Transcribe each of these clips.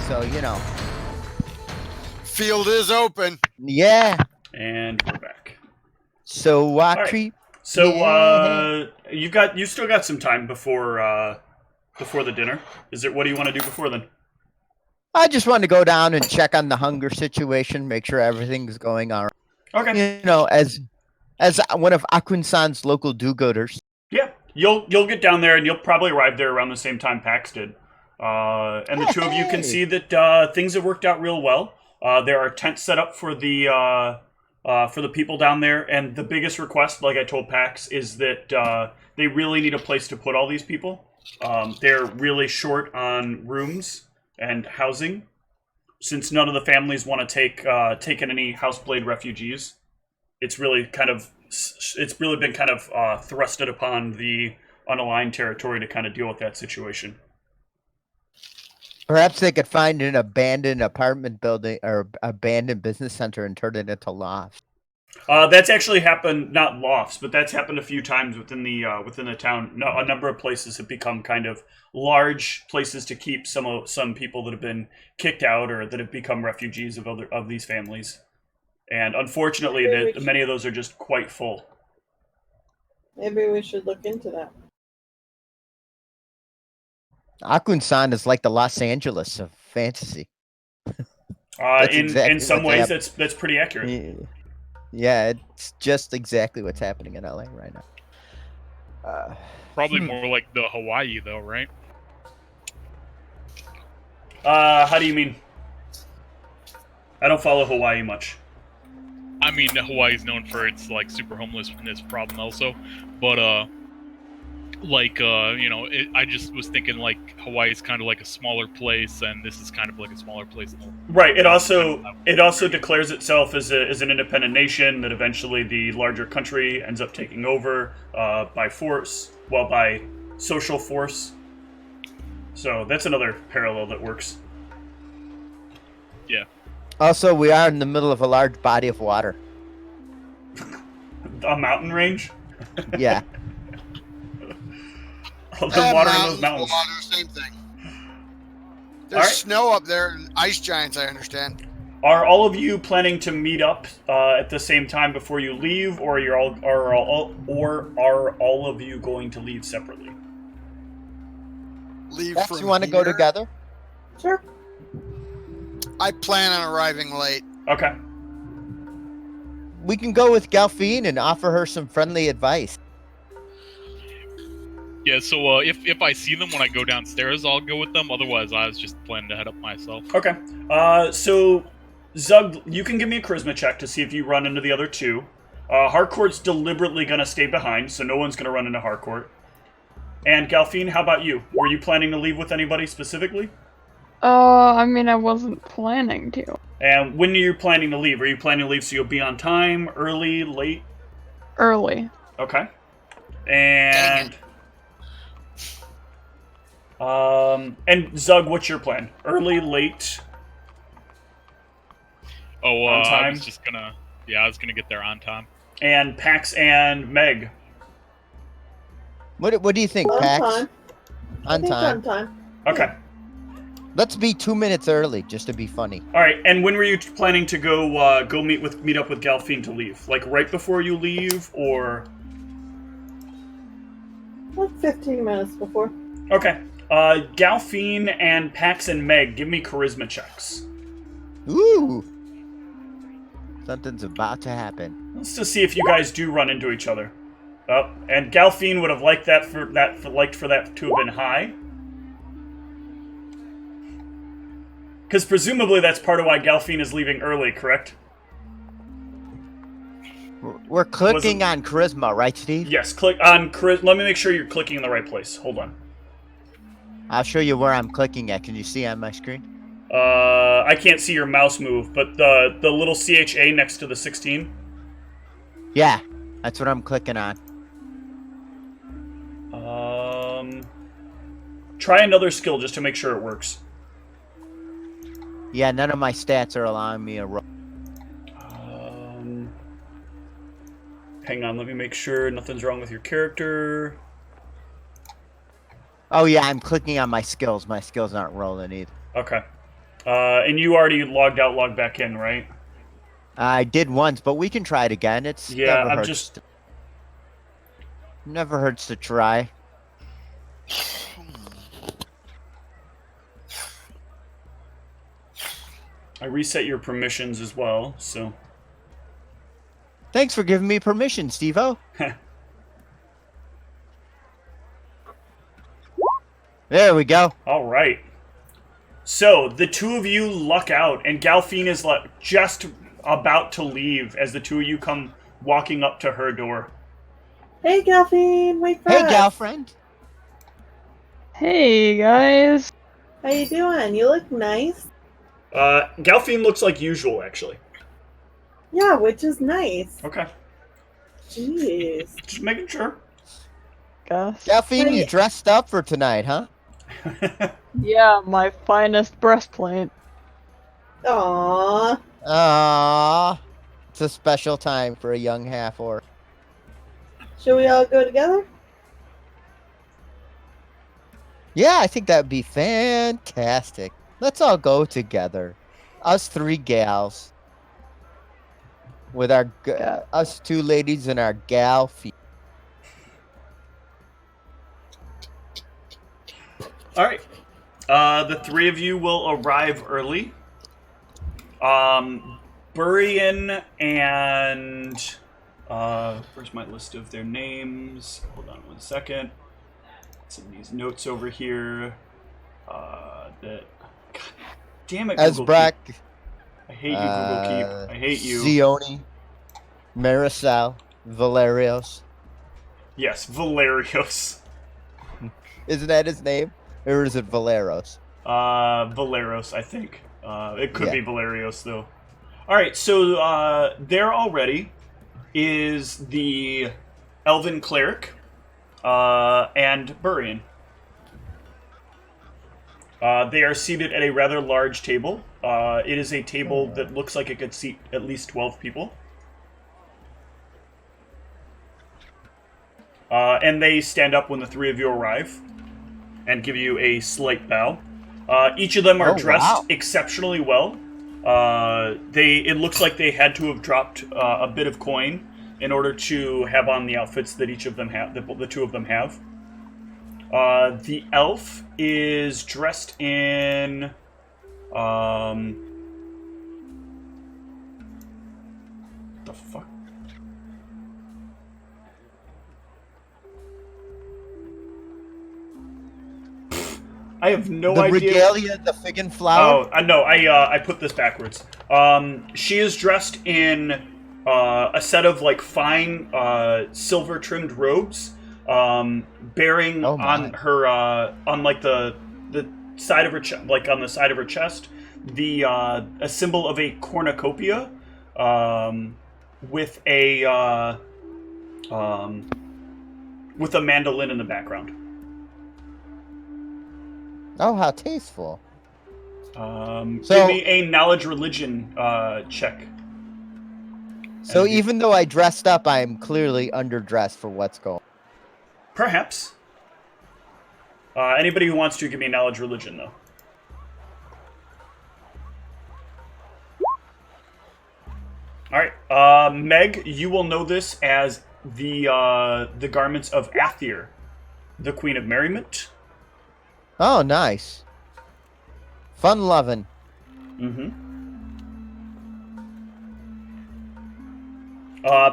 So, you know. Field is open. Yeah. And we're back. So, right. So, you still got some time before the dinner. What do you want to do before then? I just want to go down and check on the hunger situation, make sure everything's going all right. Okay. You know, as one of Akunsaunt's local do-gooders. Yeah, you'll get down there, and you'll probably arrive there around the same time Pax did. And the two of you can see that things have worked out real well. There are tents set up for the people down there, and the biggest request, like I told Pax, is that they really need a place to put all these people. They're really short on rooms and housing, since none of the families want to take in any Houseblade refugees. It's really been kind of thrusted upon the unaligned territory to kind of deal with that situation. Perhaps they could find an abandoned apartment building or abandoned business center and turn it into lofts. That's actually happened, not lofts, but that's happened a few times within the town. No, a number of places have become kind of large places to keep some people that have been kicked out or that have become refugees of these families. And unfortunately, many of those are just quite full. Maybe we should look into that. Akunsaunt is like the Los Angeles of fantasy. In some ways, that's pretty accurate. Yeah, it's just exactly what's happening in LA right now. Probably more like the Hawaii, though, right? How do you mean? I don't follow Hawaii much. I mean, Hawaii is known for its like super homelessness problem, also, but I just was thinking like Hawaii is kind of like a smaller place, and this is kind of like a smaller place. Right. It also declares itself as an independent nation that eventually the larger country ends up taking over by force, by social force. So that's another parallel that works. Yeah. Also, we are in the middle of a large body of water. A mountain range? Yeah. All the water in those mountains. Water, same thing. There's snow up there and ice giants, I understand. Are all of you planning to meet up at the same time before you leave, or are all of you going to leave separately? Leave Max, from you want to go together? Sure. I plan on arriving late. Okay. We can go with Galphine and offer her some friendly advice. Yeah, so if I see them when I go downstairs, I'll go with them. Otherwise, I was just planning to head up myself. Okay. So, Zug, you can give me a charisma check to see if you run into the other two. Harcourt's deliberately going to stay behind, so no one's going to run into Harcourt. And Galphine, how about you? Were you planning to leave with anybody specifically? I mean, I wasn't planning to. And when are you planning to leave? Are you planning to leave so you'll be on time, early, late? Early. Okay. And Zug, what's your plan? Early, late? On time? I was gonna get there on time. And Pax and Meg. What do you think, Pax? On time. Okay. Let's be 2 minutes early, just to be funny. All right. And when were you planning to go meet up with Galphine to leave? Like right before you leave, or? Like 15 minutes before. Okay. Galphine and Pax and Meg, give me charisma checks. Ooh. Something's about to happen. Let's just see if you guys do run into each other. Oh, and Galphine would have liked for that to have been high. Because presumably that's part of why Galphine is leaving early, correct? We're clicking on charisma, right, Steve? Yes, click on charisma. Let me make sure you're clicking in the right place. Hold on. I'll show you where I'm clicking at. Can you see on my screen? I can't see your mouse move, but the little CHA next to the 16. Yeah, that's what I'm clicking on. Try another skill just to make sure it works. Yeah, none of my stats are allowing me to roll. Hang on, let me make sure nothing's wrong with your character. Oh yeah, I'm clicking on my skills. My skills aren't rolling either. Okay. And you already logged out, logged back in, right? I did once, but we can try it again. It's Yeah, never I'm hurts. just. Never hurts to try. I reset your permissions as well, so. Thanks for giving me permission, Steve-O. There we go. All right. So the two of you luck out, and Galfine is just about to leave as the two of you come walking up to her door. Hey, Galfine, wait for Hey, us. girlfriend. Hey guys. How you doing? You look nice. Galfine looks like usual, actually. Yeah, which is nice. Okay. Jeez. Just making sure. Guess. Delphine, you Hey. dressed up for tonight, huh? Yeah, my finest breastplate. Aww. Ah, it's a special time for a young half-orc. Should we all go together? Yeah, I think that would be fantastic. Let's all go together. Us three gals. With our us two ladies and our gal feet. All right. The three of you will arrive early. Burian and where's my list of their names? Hold on 1 second. Some of these notes over here. God damn it, Google Esbrak, Keep. I hate you, Google Keep. I hate you. Zioni, Marisol, Valerios. Yes, Valerios. Isn't that his name? Or is it Valeros? Valeros, I think. It could Yeah. be Valerios, though. Alright, so there already is the Elven Cleric and Burian. They are seated at a rather large table. It is a table that looks like it could seat at least 12 people. And they stand up when the three of you arrive and give you a slight bow. Each of them are dressed exceptionally well. It looks like they had to have dropped a bit of coin in order to have on the outfits that each of them have, the two of them have. The elf is dressed in the fuck? I have no idea. The regalia, the fig and flower? Oh, no, I put this backwards. She is dressed in a set of like fine silver trimmed robes, bearing on her on like the side of her like on the side of her chest a symbol of a cornucopia with a mandolin in the background. Oh, how tasteful. Give me a knowledge religion check. So even though I dressed up, I am clearly underdressed for what's going on. Perhaps. Anybody who wants to, give me a knowledge religion, though. Alright, Meg, you will know this as the garments of Athir, the Queen of Merriment. Oh, nice. Fun loving. Mm-hmm.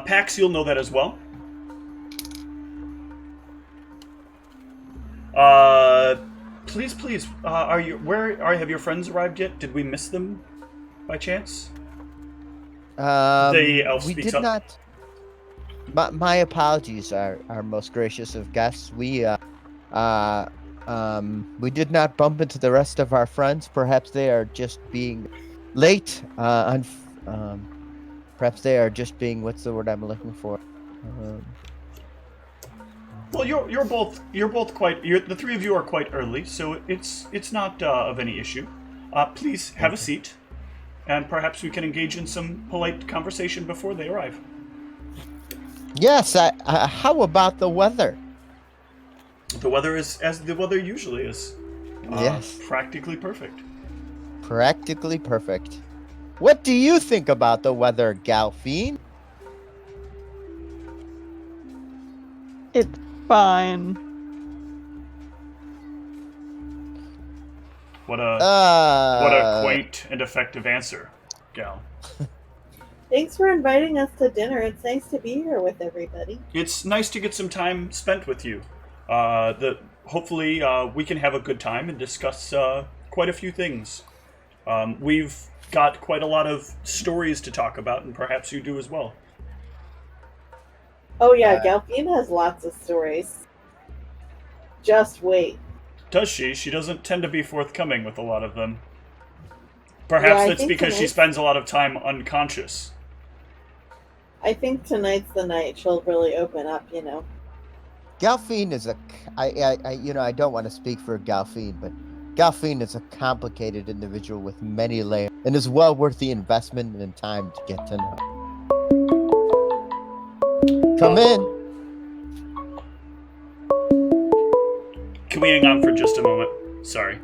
Pax, you'll know that as well. Please, have your friends arrived yet? Did we miss them by chance? The elf we speaks did up. not. My apologies, our most gracious of guests. We did not bump into the rest of our friends. Perhaps they are just being late. Perhaps they are just being, what's the word I'm looking for? Well, the three of you are quite early, so it's not of any issue. Please have a seat, and perhaps we can engage in some polite conversation before they arrive. Yes. How about the weather? The weather is as the weather usually is. Yes. Practically perfect. practically perfect. What do you think about the weather, Galfine? It's fine. What a quaint and effective answer, Gal. Thanks for inviting us to dinner. It's nice to be here with everybody. It's nice to get some time spent with you. Hopefully we can have a good time and discuss quite a few things. We've got quite a lot of stories to talk about, and perhaps you do as well. Oh yeah, Galfine has lots of stories. Just wait. Does she? She doesn't tend to be forthcoming with a lot of them. Perhaps that's because she spends a lot of time unconscious. I think tonight's the night she'll really open up, you know. Galfine is I don't want to speak for Galfine, but Galfine is a complicated individual with many layers and is well worth the investment and time to get to know. Come in. Can we hang on for just a moment? Sorry.